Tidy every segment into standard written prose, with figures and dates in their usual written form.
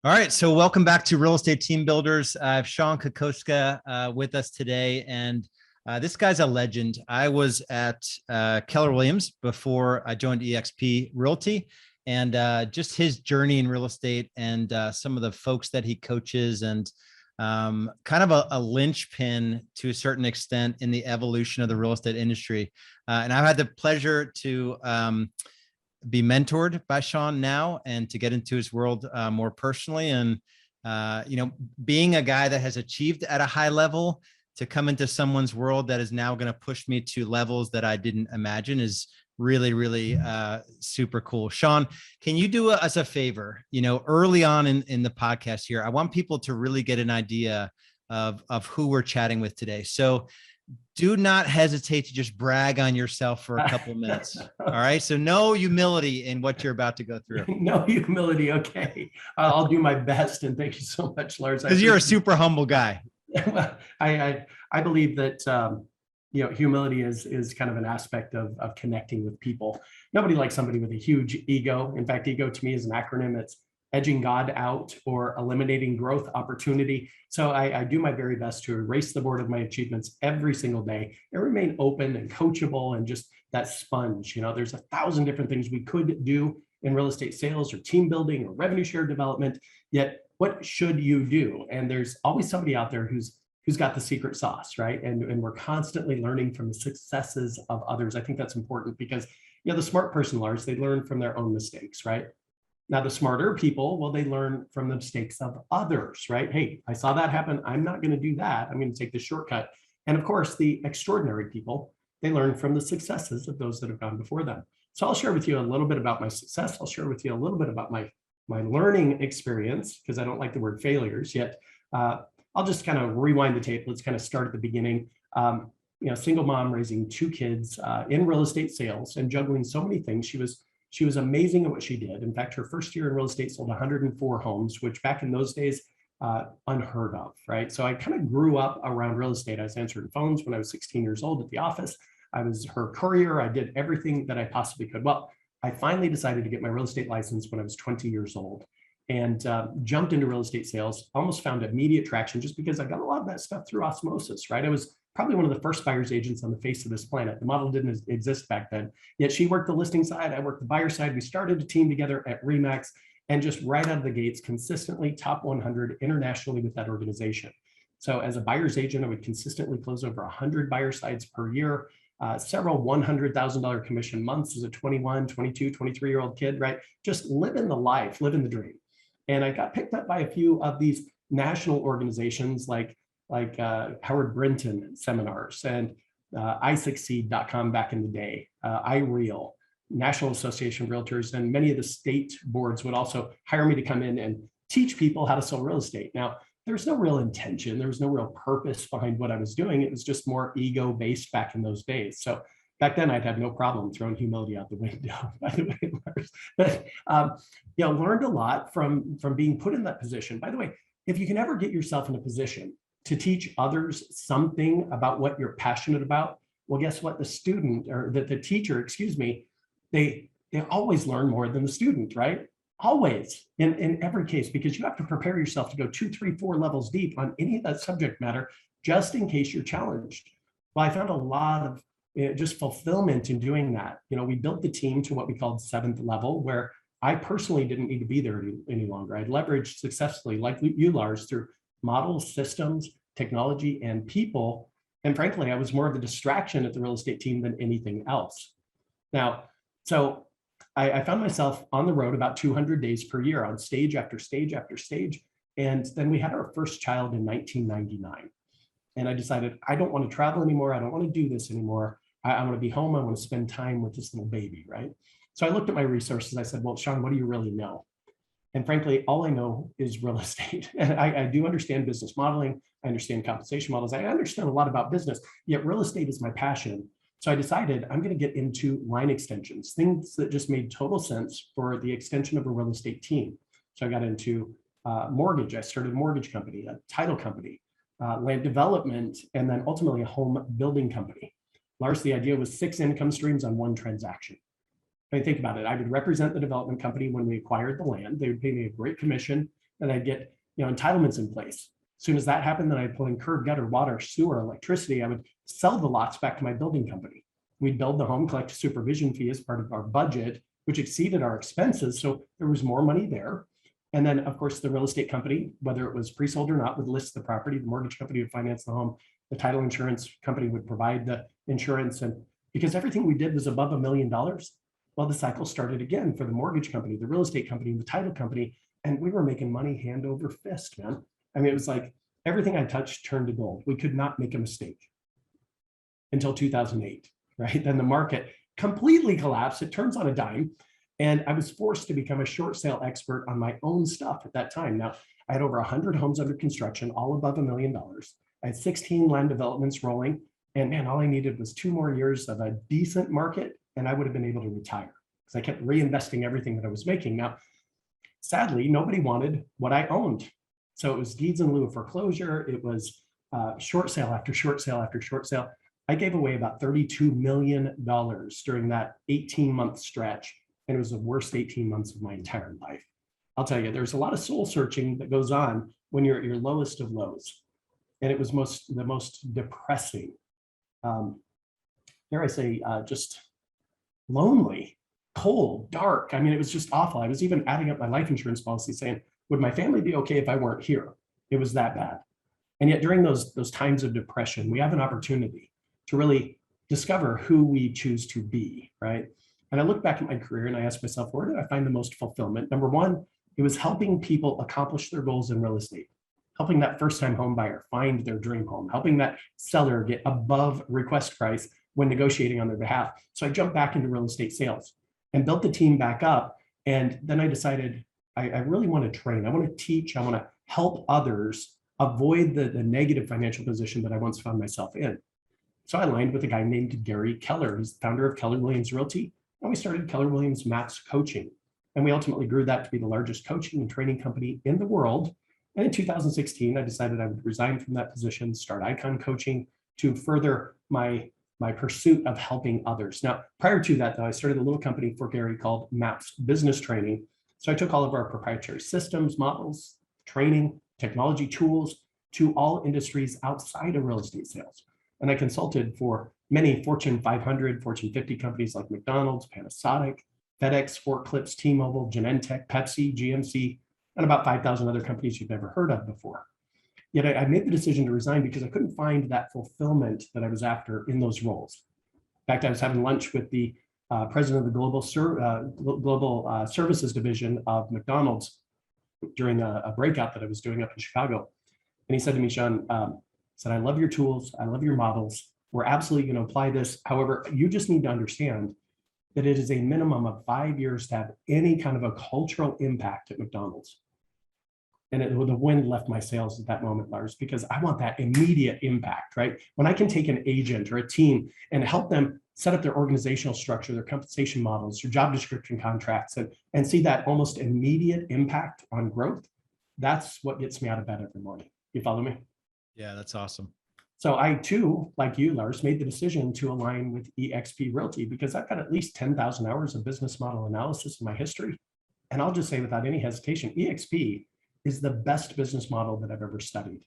All right, so welcome back to Real Estate Team Builders. I have Shon Kokoszka with us today, and this guy's a legend. I was at Keller Williams before I joined eXp Realty, and just his journey in real estate and some of the folks that he coaches, and kind of a linchpin to a certain extent in the evolution of the real estate industry. And I've had the pleasure to be mentored by Shon now and to get into his world more personally. And, being a guy that has achieved at a high level to come into someone's world that is now going to push me to levels that I didn't imagine is really, really super cool. Shon, can you do us a favor? Early on in the podcast here, I want people to really get an idea of who we're chatting with today. So do not hesitate to just brag on yourself for a couple of minutes. All right. So no humility in what you're about to go through. No humility. Okay. I'll do my best. And thank you so much, Lars. Because you're a super humble guy. I believe that, humility is kind of an aspect of connecting with people. Nobody likes somebody with a huge ego. In fact, ego to me is an acronym. It's edging God out or eliminating growth opportunity. So I do my very best to erase the board of my achievements every single day and remain open and coachable and just that sponge. There's 1,000 different things we could do in real estate sales or team building or revenue share development. Yet, what should you do? And there's always somebody out there who's got the secret sauce, right? And we're constantly learning from the successes of others. I think that's important because, the smart person, Lars, they learn from their own mistakes, right? Now, the smarter people, well, they learn from the mistakes of others, right? Hey, I saw that happen. I'm not going to do that. I'm going to take the shortcut. And of course, the extraordinary people, they learn from the successes of those that have gone before them. So I'll share with you a little bit about my success. I'll share with you a little bit about my learning experience, because I don't like the word failures yet. I'll just kind of rewind the tape. Let's kind of start at the beginning. Single mom raising 2 kids in real estate sales and juggling so many things. She was amazing at what she did. In fact, her first year in real estate sold 104 homes, which back in those days, unheard of, right? So I kind of grew up around real estate. I was answering phones when I was 16 years old at the office. I was her courier. I did everything that I possibly could. Well, I finally decided to get my real estate license when I was 20 years old and jumped into real estate sales, almost found immediate traction just because I got a lot of that stuff through osmosis, right? I was probably one of the first buyer's agents on the face of this planet. The model didn't exist back then, yet she worked the listing side, I worked the buyer side. We started a team together at Remax and just right out of the gates, consistently top 100 internationally with that organization. So as a buyer's agent, I would consistently close over 100 buyer sides per year, several $100,000 commission months as a 21, 22, 23-year-old kid, right? Just living the life, living the dream. And I got picked up by a few of these national organizations like Howard Brinton seminars and iSucceed.com back in the day, iReal, National Association of Realtors, and many of the state boards would also hire me to come in and teach people how to sell real estate. Now, there's no real intention. There was no real purpose behind what I was doing. It was just more ego-based back in those days. So back then, I'd have no problem throwing humility out the window, by the way, Lars. But, learned a lot from being put in that position. By the way, if you can ever get yourself in a position to teach others something about what you're passionate about, well, guess what? The student or the teacher, they always learn more than the student, right? Always, in every case, because you have to prepare yourself to go 2, 3, 4 levels deep on any of that subject matter, just in case you're challenged. Well, I found a lot of just fulfillment in doing that. We built the team to what we called 7th level, where I personally didn't need to be there any longer. I'd leveraged successfully, like you, Lars, through models, systems, technology, and people. And frankly, I was more of a distraction at the real estate team than anything else. Now, so I found myself on the road about 200 days per year on stage after stage after stage. And then we had our first child in 1999. And I decided, I don't want to travel anymore. I don't want to do this anymore. I want to be home. I want to spend time with this little baby, right? So I looked at my resources. I said, well, Shon, what do you really know? And frankly, all I know is real estate. And I do understand business modeling. I understand compensation models. I understand a lot about business, yet real estate is my passion. So I decided I'm going to get into line extensions, things that just made total sense for the extension of a real estate team. So I got into mortgage. I started a mortgage company, a title company, land development, and then ultimately a home building company. Lars, the idea was 6 income streams on 1 transaction. I mean, think about it. I would represent the development company when we acquired the land. They would pay me a great commission. and I'd get, entitlements in place. As soon as that happened, then I'd pull in curb, gutter, water, sewer, electricity. I would sell the lots back to my building company. We'd build the home, collect a supervision fee as part of our budget, which exceeded our expenses. So there was more money there. And then, of course, the real estate company, whether it was pre-sold or not, would list the property. The mortgage company would finance the home. The title insurance company would provide the insurance. And because everything we did was above $1 million, well, the cycle started again for the mortgage company, the real estate company, the title company. And we were making money hand over fist, man. I mean, it was like everything I touched turned to gold. We could not make a mistake until 2008, right? Then the market completely collapsed. It turns on a dime. And I was forced to become a short sale expert on my own stuff at that time. Now, I had over 100 homes under construction, all above $1 million. I had 16 land developments rolling. And man, all I needed was 2 more years of a decent market, and I would have been able to retire because I kept reinvesting everything that I was making. Now, sadly, nobody wanted what I owned. So it was deeds in lieu of foreclosure. It was short sale after short sale after short sale. I gave away about $32 million during that 18-month stretch. And it was the worst 18 months of my entire life. I'll tell you, there's a lot of soul searching that goes on when you're at your lowest of lows. And it was the most depressing, dare I say, just lonely, cold, dark. I mean, it was just awful. I was even adding up my life insurance policy saying, would my family be okay if I weren't here? It was that bad. And yet during those times of depression, we have an opportunity to really discover who we choose to be, right? And I look back at my career and I ask myself, where did I find the most fulfillment? Number one, it was helping people accomplish their goals in real estate, helping that first-time home buyer find their dream home, helping that seller get above request price when negotiating on their behalf. So I jumped back into real estate sales and built the team back up. And then I decided I really want to train. I want to teach. I want to help others avoid the negative financial position that I once found myself in. So I aligned with a guy named Gary Keller. He's the founder of Keller Williams Realty. And we started Keller Williams Max Coaching. And we ultimately grew that to be the largest coaching and training company in the world. And in 2016, I decided I would resign from that position, start Icon Coaching to further my pursuit of helping others. Now, prior to that, though, I started a little company for Gary called MAPS Business Training. So I took all of our proprietary systems, models, training, technology tools to all industries outside of real estate sales. And I consulted for many Fortune 500, Fortune 50 companies like McDonald's, Panasonic, FedEx, Fort Clips, T-Mobile, Genentech, Pepsi, GMC, and about 5,000 other companies you've never heard of before. Yet I made the decision to resign because I couldn't find that fulfillment that I was after in those roles. In fact, I was having lunch with the president of the global services division of McDonald's during a breakout that I was doing up in Chicago. And he said to me, Shon, said, I love your tools. I love your models. We're absolutely going to apply this. However, you just need to understand that it is a minimum of 5 years to have any kind of a cultural impact at McDonald's. And the wind left my sails at that moment, Lars, because I want that immediate impact, right? When I can take an agent or a team and help them set up their organizational structure, their compensation models, their job description contracts, and see that almost immediate impact on growth, that's what gets me out of bed every morning. You follow me? Yeah, that's awesome. So I too, like you, Lars, made the decision to align with eXp Realty because I've got at least 10,000 hours of business model analysis in my history. And I'll just say without any hesitation, eXp is the best business model that I've ever studied.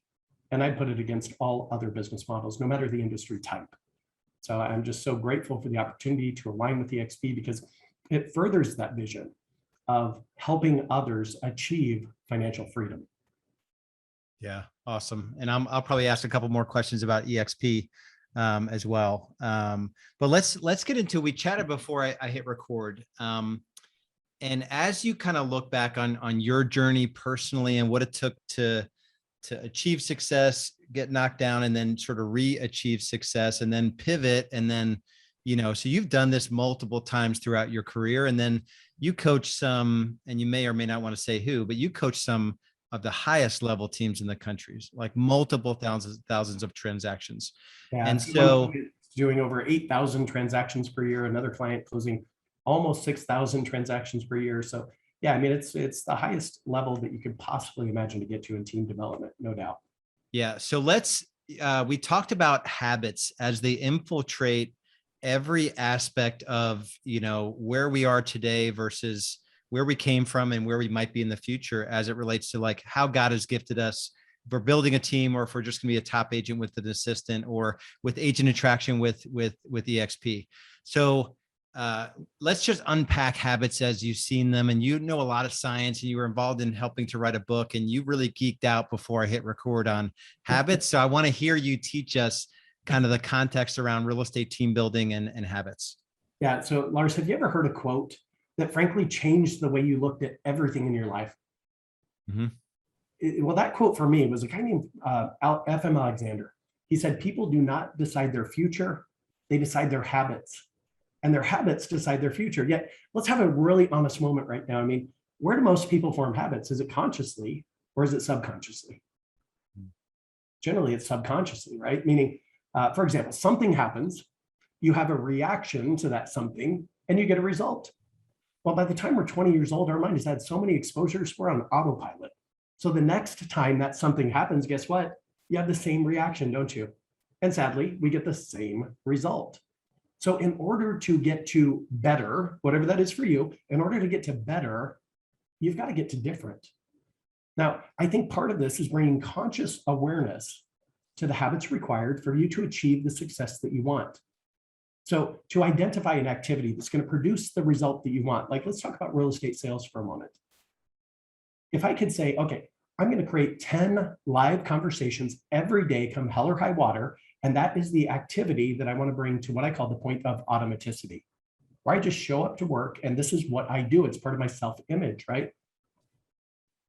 And I put it against all other business models, no matter the industry type. So I'm just so grateful for the opportunity to align with eXp because it furthers that vision of helping others achieve financial freedom. Yeah, awesome. And I'll probably ask a couple more questions about EXP as well. But let's get into, we chatted before I hit record. And as you kind of look back on your journey personally and what it took to achieve success, get knocked down, and then sort of re-achieve success and then pivot. And then, so you've done this multiple times throughout your career. And then you coach some, and you may or may not want to say who, but you coach some of the highest level teams in the countries, like multiple thousands of transactions. Yeah, and so doing over 8,000 transactions per year, another client closing almost 6,000 transactions per year. So yeah, I mean, it's the highest level that you could possibly imagine to get to in team development, no doubt. Yeah. So we talked about habits as they infiltrate every aspect of, where we are today versus where we came from and where we might be in the future as it relates to like how God has gifted us. If we're building a team, or if we're just going to be a top agent with an assistant, or with agent attraction with EXP. So let's just unpack habits as you've seen them, and you know a lot of science, and you were involved in helping to write a book, and you really geeked out before I hit record on habits. So I want to hear you teach us kind of the context around real estate team building and habits. Yeah. So Lars, have you ever heard a quote that frankly changed the way you looked at everything in your life? Mm-hmm. Well, that quote for me was a guy named F.M. Alexander. He said, people do not decide their future, they decide their habits. And their habits decide their future. Yet, let's have a really honest moment right now. I mean, where do most people form habits? Is it consciously or is it subconsciously? Generally, it's subconsciously, right? Meaning, for example, something happens, you have a reaction to that something, and you get a result. Well, by the time we're 20 years old, our mind has had so many exposures, we're on autopilot. So the next time that something happens, guess what? You have the same reaction, don't you? And sadly, we get the same result. So in order to get to better, whatever that is for you, in order to get to better, you've got to get to different. Now, I think part of this is bringing conscious awareness to the habits required for you to achieve the success that you want. So to identify an activity that's going to produce the result that you want, like let's talk about real estate sales for a moment. If I could say, okay, I'm going to create 10 live conversations every day, come hell or high water, and that is the activity that I want to bring to what I call the point of automaticity, where I just show up to work and this is what I do. It's part of my self-image, right?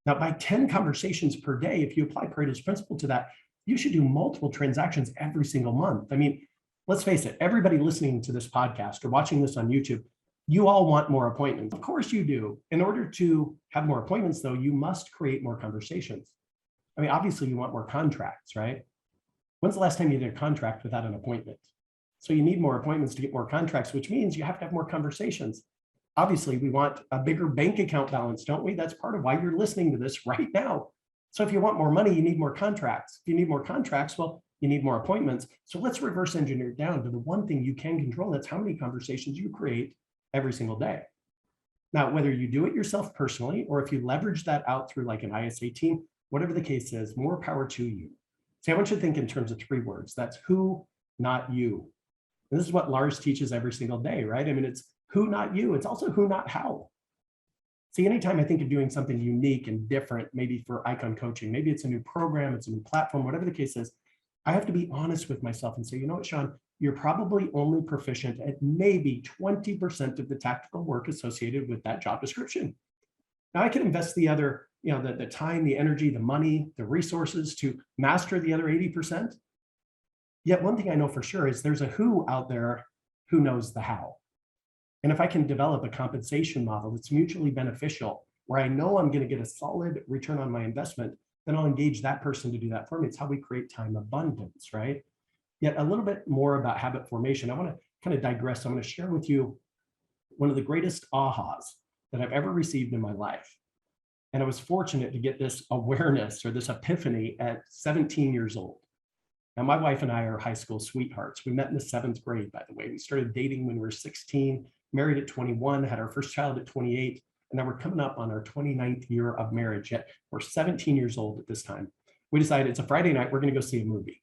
Now, by 10 conversations per day, if you apply Pareto's principle to that, you should do multiple transactions every single month. I mean, let's face it, everybody listening to this podcast or watching this on YouTube, you all want more appointments. Of course you do. In order to have more appointments, though, you must create more conversations. I mean, obviously you want more contracts, right? When's the last time you did a contract without an appointment? So you need more appointments to get more contracts, which means you have to have more conversations. Obviously, we want a bigger bank account balance, don't we? That's part of why you're listening to this right now. So if you want more money, you need more contracts. If you need more contracts, well, you need more appointments. So let's reverse engineer it down to the one thing you can control. That's how many conversations you create every single day. Now, whether you do it yourself personally, or if you leverage that out through like an ISA team, whatever the case is, more power to you. See, I want you to think in terms of 3 words. That's who, not you. And this is what Lars teaches every single day, right? I mean, it's who, not you. It's also who, not how. See, anytime I think of doing something unique and different, maybe for Icon Coaching, maybe it's a new program, it's a new platform, whatever the case is, I have to be honest with myself and say, you know what, Shon, you're probably only proficient at maybe 20% of the tactical work associated with that job description. Now I can invest the other, the time, the energy, the money, the resources to master the other 80%. Yet one thing I know for sure is there's a who out there who knows the how. And if I can develop a compensation model that's mutually beneficial, where I know I'm going to get a solid return on my investment, then I'll engage that person to do that for me. It's how we create time abundance, right? Yet a little bit more about habit formation. I want to kind of digress. I'm going to share with you one of the greatest ahas that I've ever received in my life. And I was fortunate to get this awareness or this epiphany at 17 years old. Now, my wife and I are high school sweethearts. We met in the 7th grade, by the way. We started dating when we were 16, married at 21, had our first child at 28, and now we're coming up on our 29th year of marriage. Yet we're 17 years old at this time. We decided it's a Friday night, we're going to go see a movie.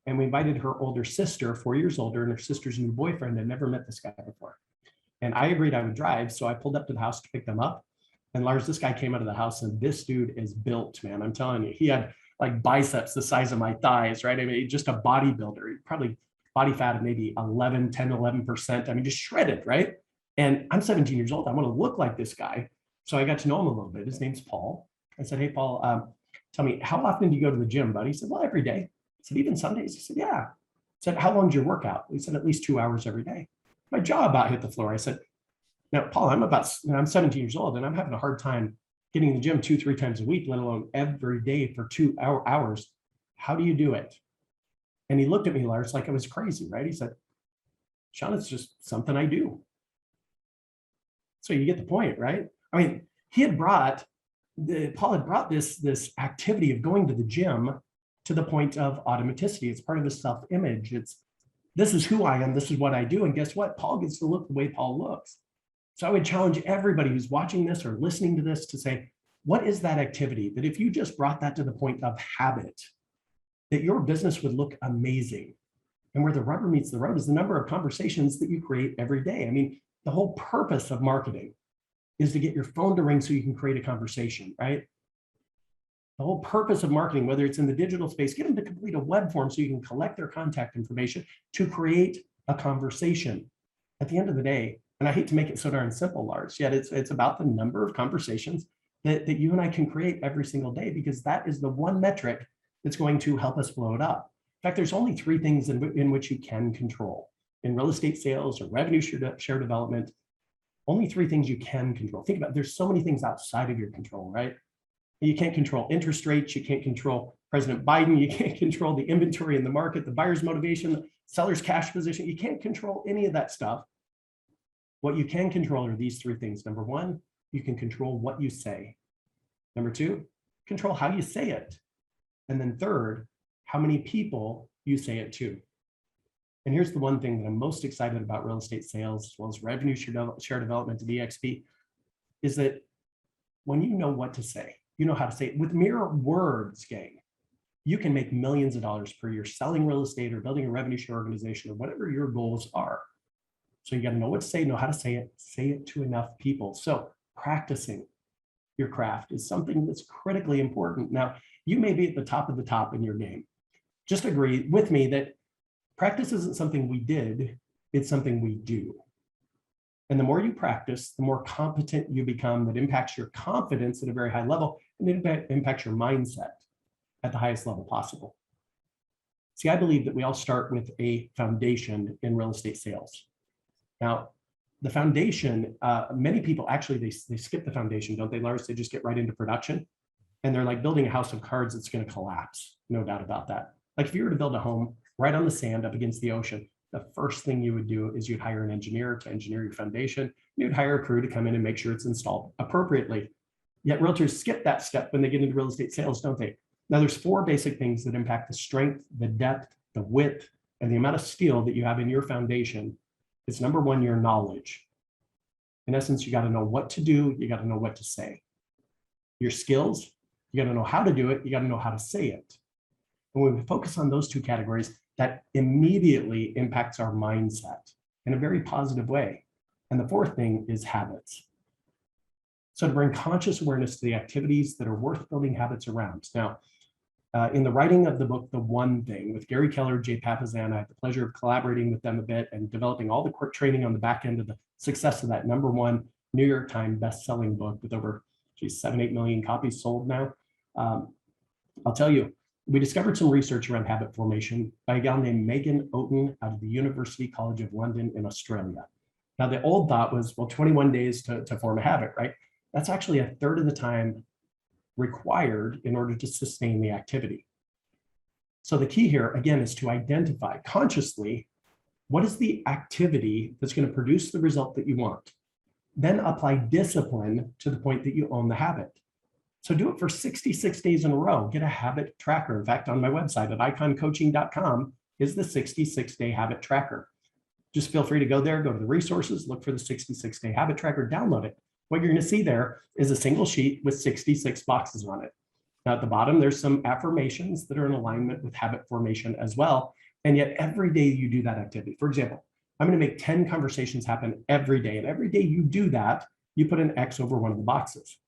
And we invited her older sister, 4 years older, and her sister's new boyfriend. I'd never met this guy before. And I agreed I would drive, so I pulled up to the house to pick them up. And Lars, this guy came out of the house, and this dude is built, man. I'm telling you, he had like biceps the size of my thighs, right? I mean, just a bodybuilder, probably body fat of maybe 11%. I mean, just shredded, right? And I'm 17 years old. I want to look like this guy. So I got to know him a little bit. His name's Paul. I said, hey, Paul, tell me, how often do you go to the gym, buddy? He said, well, every day. I said, even Sundays? He said, yeah. I said, how long's your workout? He said, at least 2 hours every day. My jaw about hit the floor. I said, now, Paul, I'm 17 years old and I'm having a hard time getting to the gym 2-3 times a week, let alone every day for 2 hours. How do you do it? And he looked at me, Lars, like I was crazy, right? He said, Shon, it's just something I do. So you get the point, right? I mean, Paul had brought this activity of going to the gym to the point of automaticity. It's part of his self-image. This is who I am. This is what I do. And guess what? Paul gets to look the way Paul looks. So I would challenge everybody who's watching this or listening to this to say, what is that activity that if you just brought that to the point of habit, that your business would look amazing? And where the rubber meets the road is the number of conversations that you create every day. I mean, the whole purpose of marketing is to get your phone to ring so you can create a conversation, right? The whole purpose of marketing, whether it's in the digital space, get them to complete a web form so you can collect their contact information to create a conversation. At the end of the day, and I hate to make it so darn simple, Lars, yet it's about the number of conversations that you and I can create every single day, because that is the one metric that's going to help us blow it up. In fact, there's only three things in which you can control. In real estate sales or revenue share development, only three things you can control. Think about it, there's so many things outside of your control, right? You can't control interest rates. You can't control President Biden. You can't control the inventory in the market, the buyer's motivation, the seller's cash position. You can't control any of that stuff. What you can control are these three things. Number one, you can control what you say. Number two, control how you say it. And then third, how many people you say it to. And here's the one thing that I'm most excited about real estate sales, as well as revenue share development to EXP, is that when you know what to say, you know how to say it with mere words, gang, you can make millions of dollars per year selling real estate or building a revenue share organization or whatever your goals are. So you got to know what to say it to enough people. So practicing your craft is something that's critically important. Now, you may be at the top of the top in your game. Just agree with me that practice isn't something we did, it's something we do. And the more you practice, the more competent you become. That impacts your confidence at a very high level, and it impacts your mindset at the highest level possible. See, I believe that we all start with a foundation in real estate sales. Now, the foundation, many people actually, they skip the foundation, don't they, Lars? They just get right into production. And they're like building a house of cards that's going to collapse. No doubt about that. Like if you were to build a home right on the sand up against the ocean, the first thing you would do is you'd hire an engineer to engineer your foundation. You'd hire a crew to come in and make sure it's installed appropriately. Yet realtors skip that step when they get into real estate sales, don't they? Now there's four basic things that impact the strength, the depth, the width, and the amount of steel that you have in your foundation. It's number one, your knowledge. In essence, you got to know what to do. You got to know what to say. Your skills, you got to know how to do it. You got to know how to say it. And when we focus on those two categories, that immediately impacts our mindset in a very positive way. And the fourth thing is habits. So to bring conscious awareness to the activities that are worth building habits around. Now, in the writing of the book, The One Thing, with Gary Keller, Jay Papasan, I had the pleasure of collaborating with them a bit and developing all the core training on the back end of the success of that #1 New York Times best-selling book with over 7-8 million copies sold now. I'll tell you, we discovered some research around habit formation by a gal named Megan Oaten out of the University College of London in Australia. Now, the old thought was, well, 21 days to form a habit, right? That's actually a third of the time required in order to sustain the activity. So the key here, again, is to identify consciously what is the activity that's going to produce the result that you want. Then apply discipline to the point that you own the habit. So do it for 66 days in a row. Get a habit tracker. In fact, on my website at iconcoaching.com is the 66-day habit tracker. Just feel free to go there, go to the resources, look for the 66-day habit tracker, download it. What you're going to see there is a single sheet with 66 boxes on it. Now at the bottom, there's some affirmations that are in alignment with habit formation as well. And yet every day you do that activity. For example, I'm going to make 10 conversations happen every day. And every day you do that, you put an X over one of the boxes.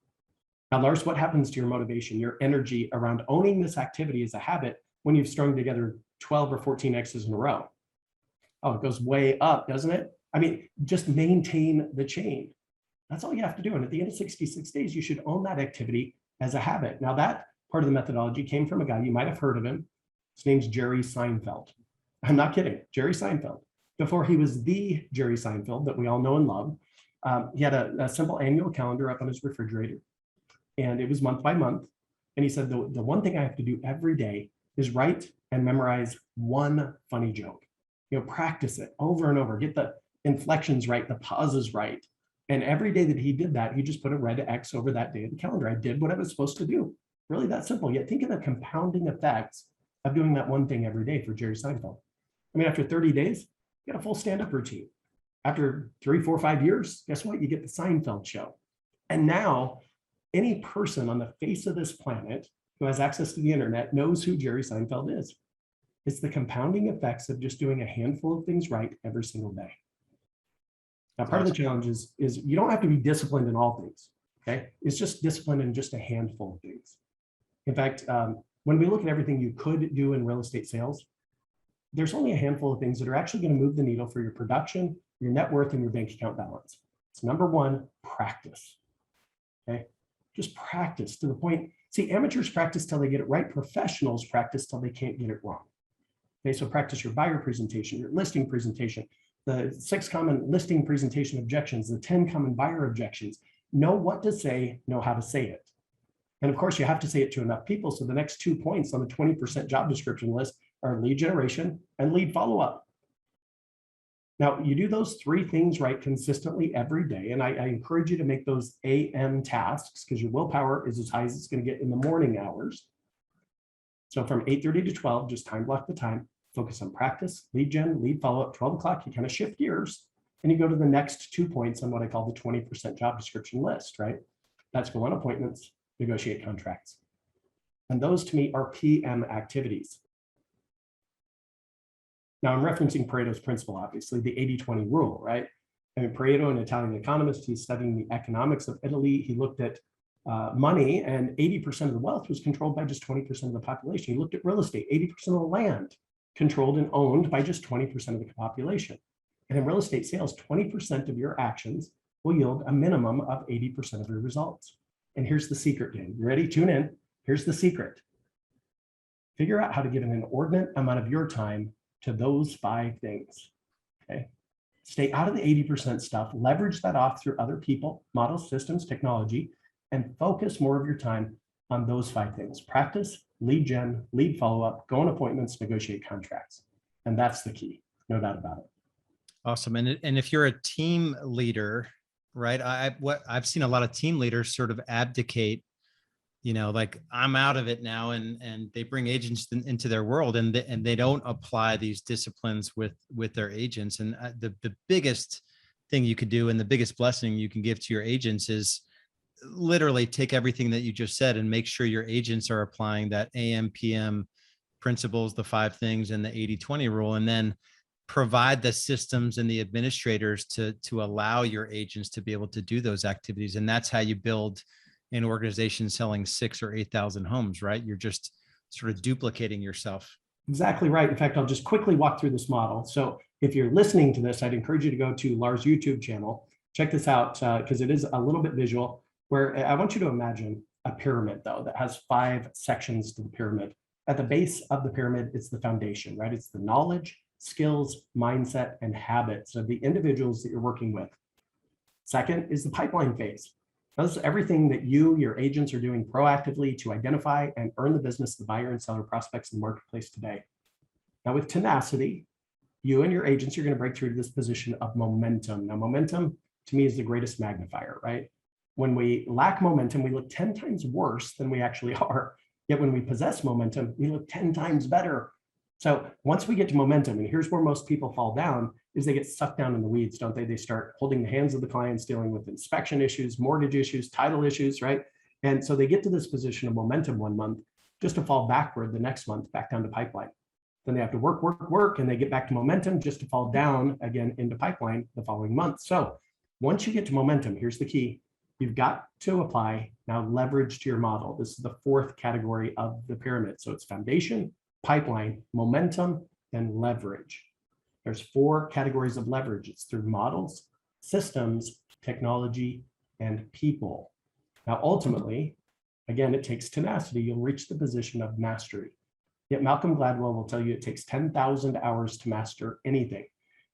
Now, Lars, what happens to your motivation, your energy around owning this activity as a habit when you've strung together 12 or 14 X's in a row? Oh, it goes way up, doesn't it? I mean, just maintain the chain. That's all you have to do. And at the end of 66 days, you should own that activity as a habit. Now, that part of the methodology came from a guy, you might have heard of him. His name's Jerry Seinfeld. I'm not kidding, Jerry Seinfeld. Before he was the Jerry Seinfeld that we all know and love, he had a simple annual calendar up on his refrigerator. And it was month by month. And he said, the one thing I have to do every day is write and memorize one funny joke. You know, practice it over and over, get the inflections right, the pauses right. And every day that he did that, he just put a red X over that day of the calendar. I did what I was supposed to do. Really that simple. Yet think of the compounding effects of doing that one thing every day for Jerry Seinfeld. I mean, after 30 days, you got a full stand-up routine. After 3, 4, 5 years, guess what? You get the Seinfeld show. And now any person on the face of this planet who has access to the internet knows who Jerry Seinfeld is. It's the compounding effects of just doing a handful of things right every single day. Now, part of the challenge is you don't have to be disciplined in all things, okay? It's just discipline in just a handful of things. In fact, when we look at everything you could do in real estate sales, there's only a handful of things that are actually going to move the needle for your production, your net worth, and your bank account balance. It's number one, practice, okay? Just practice to the point. See, amateurs practice till they get it right. Professionals practice till they can't get it wrong. Okay, so practice your buyer presentation, your listing presentation, the 6 common listing presentation objections, the 10 common buyer objections. Know what to say, know how to say it. And of course, you have to say it to enough people. So the next 2 points on the 20% job description list are lead generation and lead follow-up. Now, you do those 3 things right consistently every day. And I encourage you to make those AM tasks because your willpower is as high as it's going to get in the morning hours. So from 8:30 to 12, just time block the time, focus on practice, lead gen, lead follow-up. 12 o'clock, you kind of shift gears and you go to the next 2 points on what I call the 20% job description list, right? That's go on appointments, negotiate contracts. And those to me are PM activities. Now I'm referencing Pareto's principle, obviously, the 80-20 rule, right? I mean, Pareto, an Italian economist, he's studying the economics of Italy. He looked at money, and 80% of the wealth was controlled by just 20% of the population. He looked at real estate, 80% of the land controlled and owned by just 20% of the population. And in real estate sales, 20% of your actions will yield a minimum of 80% of your results. And here's the secret, gang. You ready? Tune in. Here's the secret. Figure out how to give an inordinate amount of your time to those 5 things, okay? Stay out of the 80% stuff, leverage that off through other people, models, systems, technology, and focus more of your time on those 5 things. Practice, lead gen, lead follow-up, go on appointments, negotiate contracts. And that's the key, no doubt about it. Awesome. And if you're a team leader, right, I've seen a lot of team leaders sort of abdicate, you know, like I'm out of it now, and they bring agents into their world, and they don't apply these disciplines with their agents. And the biggest thing you could do, and the biggest blessing you can give to your agents, is literally take everything that you just said and make sure your agents are applying that AM, PM principles, the 5 things, and the 80-20 rule, and then provide the systems and the administrators to allow your agents to be able to do those activities. And that's how you build an organization selling 6,000 or 8,000 homes, right? You're just sort of duplicating yourself. Exactly right. In fact, I'll just quickly walk through this model. So if you're listening to this, I'd encourage you to go to Lars' YouTube channel. Check this out because it is a little bit visual, where I want you to imagine a pyramid, though, that has 5 sections to the pyramid. At the base of the pyramid, it's the foundation, right? It's the knowledge, skills, mindset, and habits of the individuals that you're working with. Second is the pipeline phase. That's everything that you, your agents, are doing proactively to identify and earn the business of the buyer and seller prospects in the marketplace today. Now, with tenacity, you and your agents are going to break through to this position of momentum. Now, momentum, to me, is the greatest magnifier, right? When we lack momentum, we look 10 times worse than we actually are. Yet when we possess momentum, we look 10 times better. So once we get to momentum, and here's where most people fall down, is they get sucked down in the weeds, don't they? They start holding the hands of the clients, dealing with inspection issues, mortgage issues, title issues, right? And so they get to this position of momentum one month just to fall backward the next month, back down to pipeline. Then they have to work, and they get back to momentum just to fall down again into pipeline the following month. So once you get to momentum, here's the key. You've got to apply now leverage to your model. This is the 4th category of the pyramid. So it's foundation, pipeline, momentum, and leverage. There's 4 categories of leverage. It's through models, systems, technology, and people. Now, ultimately, again, it takes tenacity. You'll reach the position of mastery. Yet Malcolm Gladwell will tell you it takes 10,000 hours to master anything.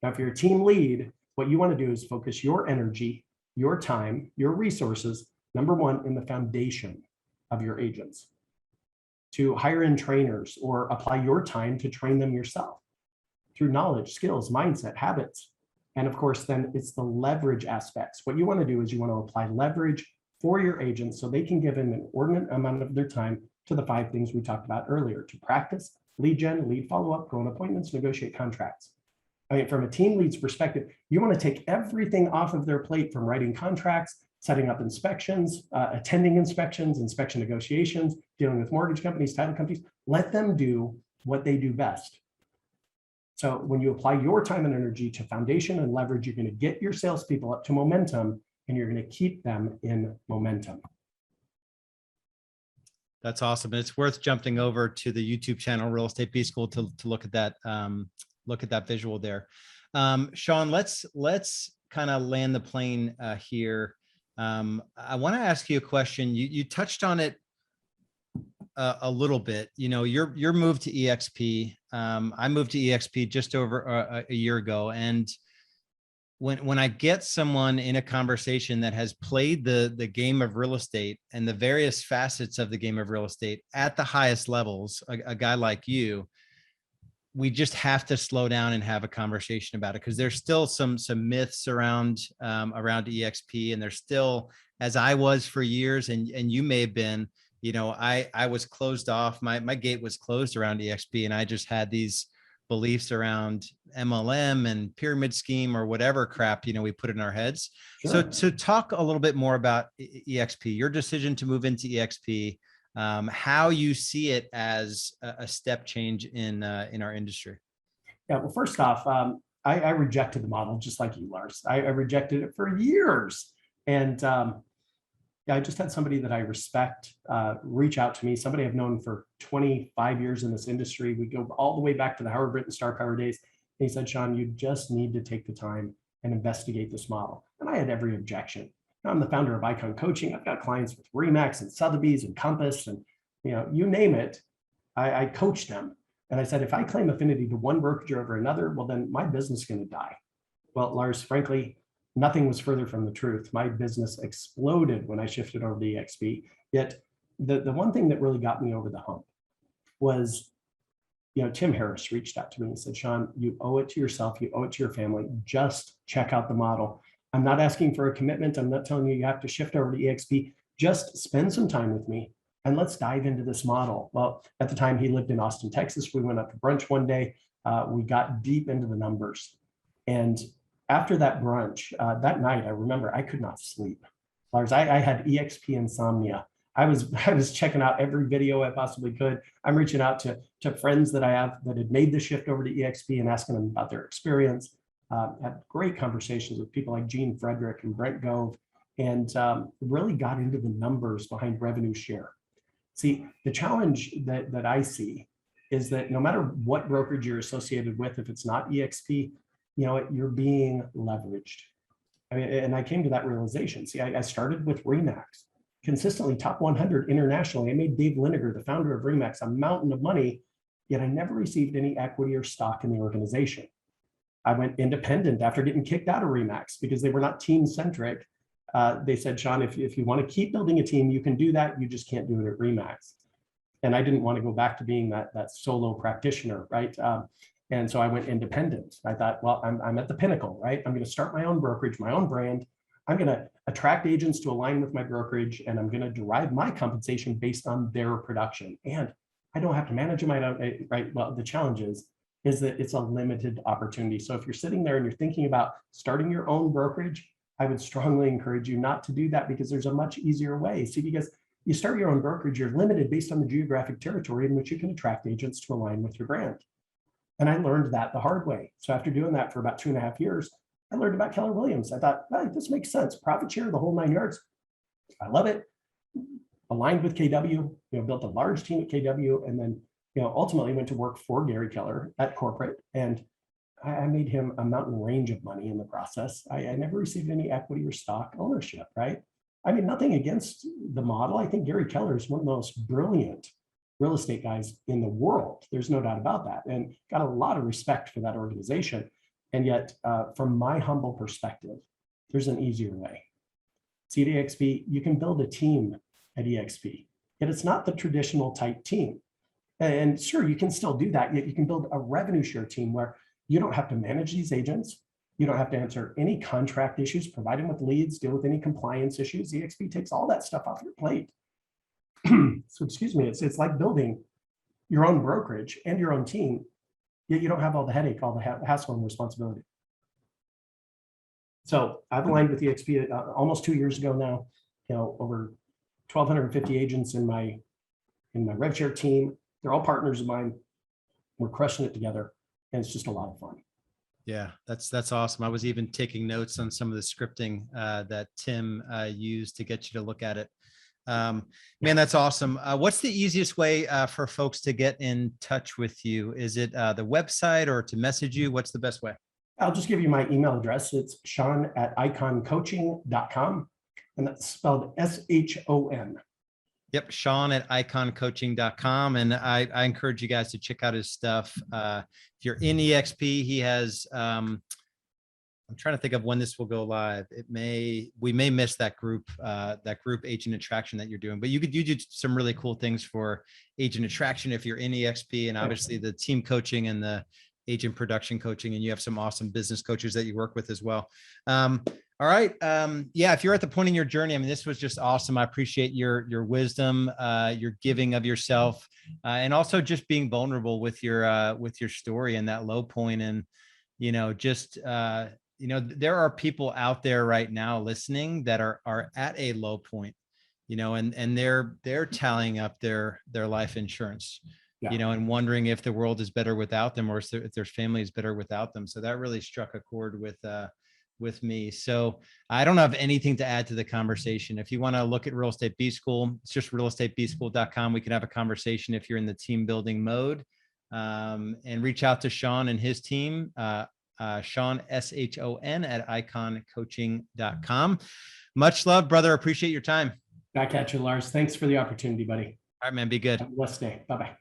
Now, if you're a team lead, what you want to do is focus your energy, your time, your resources, number 1, in the foundation of your agents. To hire in trainers or apply your time to train them yourself through knowledge, skills, mindset, habits. And of course, then it's the leverage aspects. What you want to do is you want to apply leverage for your agents so they can give an inordinate amount of their time to the 5 things we talked about earlier: to practice, lead gen, lead follow-up, go on appointments, negotiate contracts. I mean, from a team lead's perspective, you want to take everything off of their plate, from writing contracts, setting up inspections, attending inspections, inspection negotiations, dealing with mortgage companies, title companies. Let them do what they do best. So when you apply your time and energy to foundation and leverage, you're going to get your salespeople up to momentum, and you're going to keep them in momentum. That's awesome. And it's worth jumping over to the YouTube channel, Real Estate B School, to look at that visual there. Shon, let's kind of land the plane here. I want to ask you a question. You touched on it a little bit. You know, your move to EXP. I moved to EXP just over a year ago, and when I get someone in a conversation that has played the game of real estate and the various facets of the game of real estate at the highest levels, a guy like you, we just have to slow down and have a conversation about it, because there's still some myths around EXP, and there's still, as I was for years, and you may have been, you know, I was closed off. My gate was closed around EXP, and I just had these beliefs around MLM and pyramid scheme or whatever crap, you know, we put in our heads. Sure. So talk a little bit more about EXP, your decision to move into EXP, how you see it as a step change in our industry. Yeah, well, first off, I rejected the model just like you, Lars. I rejected it for years. And yeah, I just had somebody that I respect reach out to me, somebody I've known for 25 years in this industry. We go all the way back to the Howard Britton Star Power days. And he said, Shon, you just need to take the time and investigate this model. And I had every objection. Now, I'm the founder of Icon Coaching. I've got clients with Remax and Sotheby's and Compass, and you know, you name it, I coach them. And I said, if I claim affinity to one brokerage over another, well, then my business is going to die. Well, Lars, frankly, nothing was further from the truth. My business exploded when I shifted over to EXP. Yet the one thing that really got me over the hump was, you know, Tim Harris reached out to me and said, Shon, you owe it to yourself. You owe it to your family. Just check out the model. I'm not asking for a commitment. I'm not telling you you have to shift over to EXP. Just spend some time with me and let's dive into this model. Well, at the time he lived in Austin, Texas. We went up to brunch one day. We got deep into the numbers. And after that brunch, that night, I remember I could not sleep. Lars, I had EXP insomnia. I was checking out every video I possibly could. I'm reaching out to friends that I have that had made the shift over to EXP and asking them about their experience. Had great conversations with people like Gene Frederick and Brent Gove, and really got into the numbers behind revenue share. See, the challenge that I see is that no matter what brokerage you're associated with, if it's not EXP, you know, you're being leveraged. I mean, and I came to that realization. See, I started with Remax, consistently top 100 internationally. I made Dave Liniger, the founder of Remax, a mountain of money, yet I never received any equity or stock in the organization. I went independent after getting kicked out of Remax because they were not team-centric. They said, Shon, if you want to keep building a team, you can do that. You just can't do it at Remax. And I didn't want to go back to being that solo practitioner, right? And so I went independent. I thought, well, I'm at the pinnacle, right? I'm going to start my own brokerage, my own brand. I'm going to attract agents to align with my brokerage, and I'm going to derive my compensation based on their production. And I don't have to manage them. I don't, right? Well, the challenge is that it's a limited opportunity. So if you're sitting there and you're thinking about starting your own brokerage, I would strongly encourage you not to do that, because there's a much easier way. See, because you start your own brokerage, you're limited based on the geographic territory in which you can attract agents to align with your brand. And I learned that the hard way. So after doing that for about 2.5 years, I learned about Keller Williams. I thought, hey, this makes sense. Profit share, the whole 9 yards. I love it. Aligned with KW, you know, built a large team at KW, and then, you know, ultimately went to work for Gary Keller at corporate. And I made him a mountain range of money in the process. I never received any equity or stock ownership, right? I mean, nothing against the model. I think Gary Keller is one of the most brilliant real estate guys in the world. There's no doubt about that. And got a lot of respect for that organization. And yet, from my humble perspective, there's an easier way. See, at EXP, you can build a team at EXP, yet it's not the traditional type team. And sure, you can still do that. Yet you can build a revenue share team where you don't have to manage these agents. You don't have to answer any contract issues, provide them with leads, deal with any compliance issues. EXP takes all that stuff off your plate. So excuse me, it's like building your own brokerage and your own team yet you don't have all the headache, all the hassle and responsibility. So I've aligned with EXP almost 2 years ago now. Over 1,250 agents in my rev share team. They're all partners of mine. We're crushing it together, and it's just a lot of fun. Yeah, that's awesome. I was even taking notes on some of the scripting that Tim used to get you to look at it. Man, that's awesome. What's the easiest way for folks to get in touch with you? Is it the website or to message you? What's the best way? I'll just give you my email address. It's Shon@iconcoaching.com, and that's spelled S-H-O-N. Yep, Shon@iconcoaching.com. And I encourage you guys to check out his stuff. If you're in EXP, he has, I'm trying to think of when this will go live. We may miss that group agent attraction that you're doing, but you do some really cool things for agent attraction if you're in EXP, and obviously the team coaching and the agent production coaching, and you have some awesome business coaches that you work with as well. All right. Yeah, if you're at the point in your journey, I mean, this was just awesome. I appreciate your wisdom, your giving of yourself, and also just being vulnerable with your story and that low point. And, there are people out there right now listening that are at a low point, and they're tallying up their life insurance. Yeah. And wondering if the world is better without them, or if their family is better without them. So that really struck a chord with me. So I don't have anything to add to the conversation. If you want to look at Real Estate B School, it's just realestatebschool.com. We can have a conversation if you're in the team building mode, and reach out to Shon and his team, Shon, S-H-O-N @iconcoaching.com. Much love, brother. Appreciate your time. Back at you, Lars. Thanks for the opportunity, buddy. All right, man. Be good. Have a blessed day. Bye-bye.